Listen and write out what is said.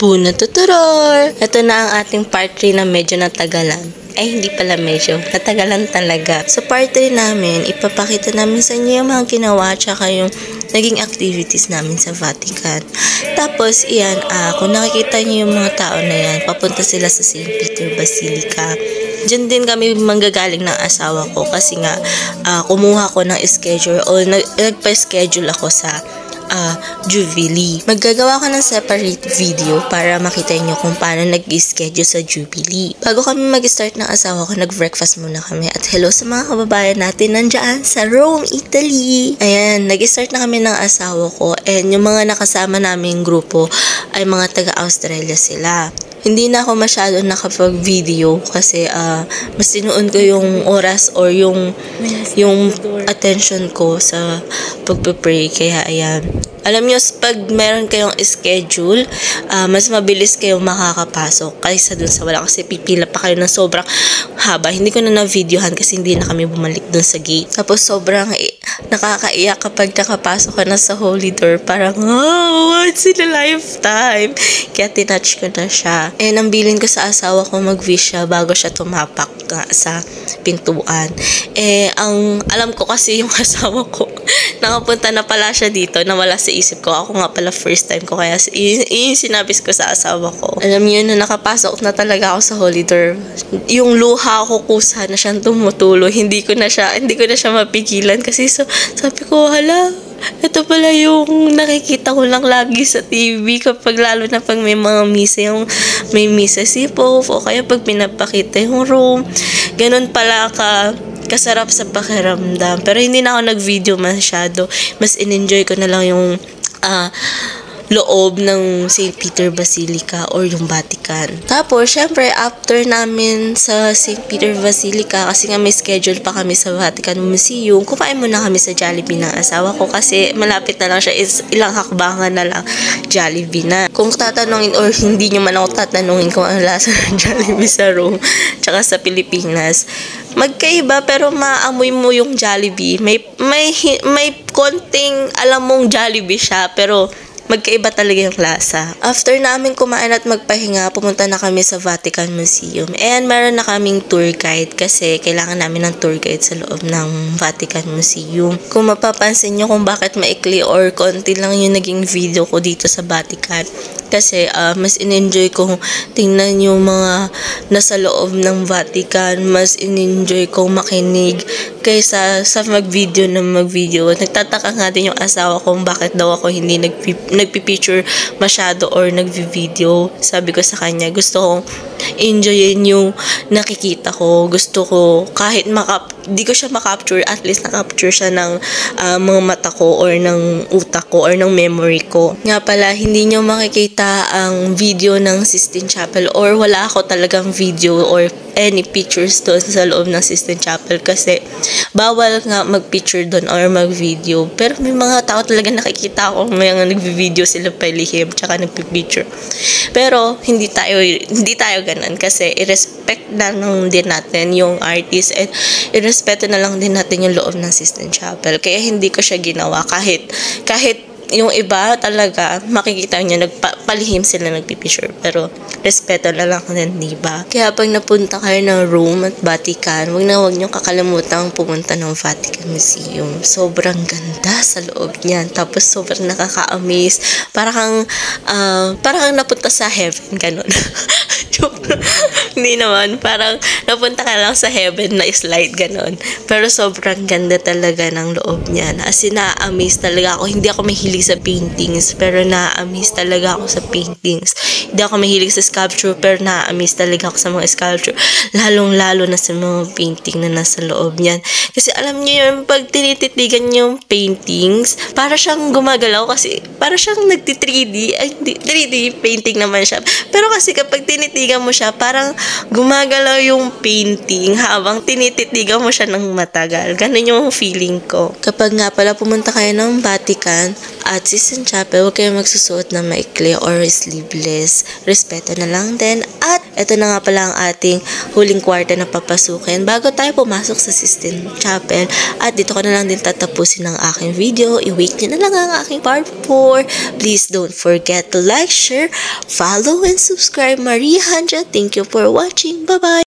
Buna tuturor! Ito na ang ating part 3 na medyo natagalan. Ay, hindi pala medyo. Natagalan talaga. Sa part 3 namin, ipapakita namin sa inyo yung mga ginawa tsaka yung naging activities namin sa Vatican. Tapos, iyan, kung nakikita niyo yung mga tao na yan, papunta sila sa St. Peter Basilica. Diyan din kami manggagaling ng asawa ko kasi nga kumuha ko ng schedule o nagpa-schedule ako sa Jubilee. Maggagawa ko ng separate video para makita nyo kung paano nag-schedule sa Jubilee. Bago kami mag-start ng asawa ko, nag-breakfast muna kami. At hello sa mga kababayan natin nandyan sa Rome, Italy. Ayan, nag-start na kami ng asawa ko and yung mga nakasama naming grupo ay mga taga-Australia sila. Hindi na ako masyado nakapag-video kasi mas tinuon ko yung oras or yung attention ko sa pagpe-pray. Kaya ayan. Alam nyo, pag meron kayong schedule, mas mabilis kayong makakapasok kaysa dun sa wala. Kasi pipila pa kayo ng sobrang haba. Hindi ko na na-videohan kasi hindi na kami bumalik dun sa gate. Tapos sobrang nakakaiyak kapag nakapasok ka na sa Holy Door. Parang, once in a lifetime. Kaya tinouch ko na siya. And ang bilin ko sa asawa ko, mag-wish siya bago siya tumapak sa pintuan. Ang alam ko kasi yung asawa ko, nakapunta na pala siya dito, nawala sa isip ko. Ako nga pala first time ko, kaya yung sinabi ko sa asawa ko. Alam niyo, na nakapasok na talaga ako sa Holy Door, yung luha ko kusa na siyang tumutulo. Hindi ko na siya mapigilan kasi sabi ko, hala, ito pala yung nakikita ko lang lagi sa TV kapag lalo na pag may mga misa, yung may misa si Pope o kaya pag pinapakita yung Rome. Ganun pala kasarap sa pakiramdam. Pero hindi na ako nag-video masyado. Mas in-enjoy ko na lang yung loob ng St. Peter Basilica or yung Vatican. Tapos, syempre, after namin sa St. Peter Basilica, kasi nga may schedule pa kami sa Vatican Museum, kumain muna kami sa Jollibee ng asawa ko kasi malapit na lang siya, ilang hakbangan na lang Jollibee na. Kung tatanungin or hindi nyo man ako tatanungin kung ang lasa ng Jollibee sa Rome tsaka sa Pilipinas, magkaiba pero maamoy mo yung Jollibee. May konting alam mong Jollibee siya pero magkaiba talaga yung lasa. After namin kumain at magpahinga, pumunta na kami sa Vatican Museum. And meron na kaming tour guide kasi kailangan namin ng tour guide sa loob ng Vatican Museum. Kung mapapansin nyo kung bakit maikli or konti lang yung naging video ko dito sa Vatican. Kasi mas in-enjoy kong tingnan yung mga nasa loob ng Vatican. Mas in-enjoy kong makinig kaysa sa mag-video. Nagtataka nga din yung asawa kong bakit daw ako hindi nagpipicture masyado or nagvi-video. Sabi ko sa kanya, gusto kong enjoyin yung nakikita ko. Gusto ko kahit di ko siya makapture, at least nakapture siya ng mga mata ko or ng utak ko or ng memory ko. Nga pala, hindi nyo makikita ang video ng Sistine Chapel or wala ako talagang video or any pictures doon sa loob ng Sistine Chapel kasi bawal nga mag-picture doon or mag-video. Pero may mga tao talaga nakikita ko may mga nagvi-video sila palihim tsaka nagpi-picture. Pero hindi tayo ganun kasi i-respect na lang din natin yung artist and i-respeto na lang din natin yung loob ng Sistine Chapel. Kaya hindi ko siya ginawa kahit yung iba talaga, makikita nyo, nagpalihim sila nagpipicture. Pero, respeto na lang din, diba? Kaya pag napunta kayo ng Rome at Vatican, huwag nyo kakalimutan pumunta ng Vatican Museum. Sobrang ganda sa loob niyan. Tapos, sobrang nakaka-amaze. Parang napunta sa heaven, ganun. Hindi naman, parang napunta ka lang sa heaven na slide, ganun. Pero, sobrang ganda talaga ng loob niyan. As in, na-amaze talaga ako. Hindi ako mahilig sa paintings, pero na-amaze talaga ako sa paintings. Hindi ako mahilig sa sculpture, pero na-amaze talaga ako sa mga sculpture. Lalong-lalo na sa mga painting na nasa loob niyan. Kasi alam niyo yun, pag tinititigan yung paintings, para siyang gumagalaw kasi, para siyang nagti-3D. Ay, 3D painting naman siya. Pero kasi kapag tinitigan mo siya, parang gumagalaw yung painting habang tinititigan mo siya ng matagal. Ganun yung feeling ko. Kapag nga pala pumunta kayo ng Vatican at Sistine Chapel, huwag kayo magsusuot na maikli or sleeveless. respeto na lang din. At ito na nga pala ang ating huling kwarta na papasukin bago tayo pumasok sa Sistine Chapel. At dito ko na lang din tatapusin ang aking video. I-wait nyo na lang ang aking part 4. Please don't forget to like, share, follow, and subscribe. Maria Hanja, thank you for watching. Bye-bye!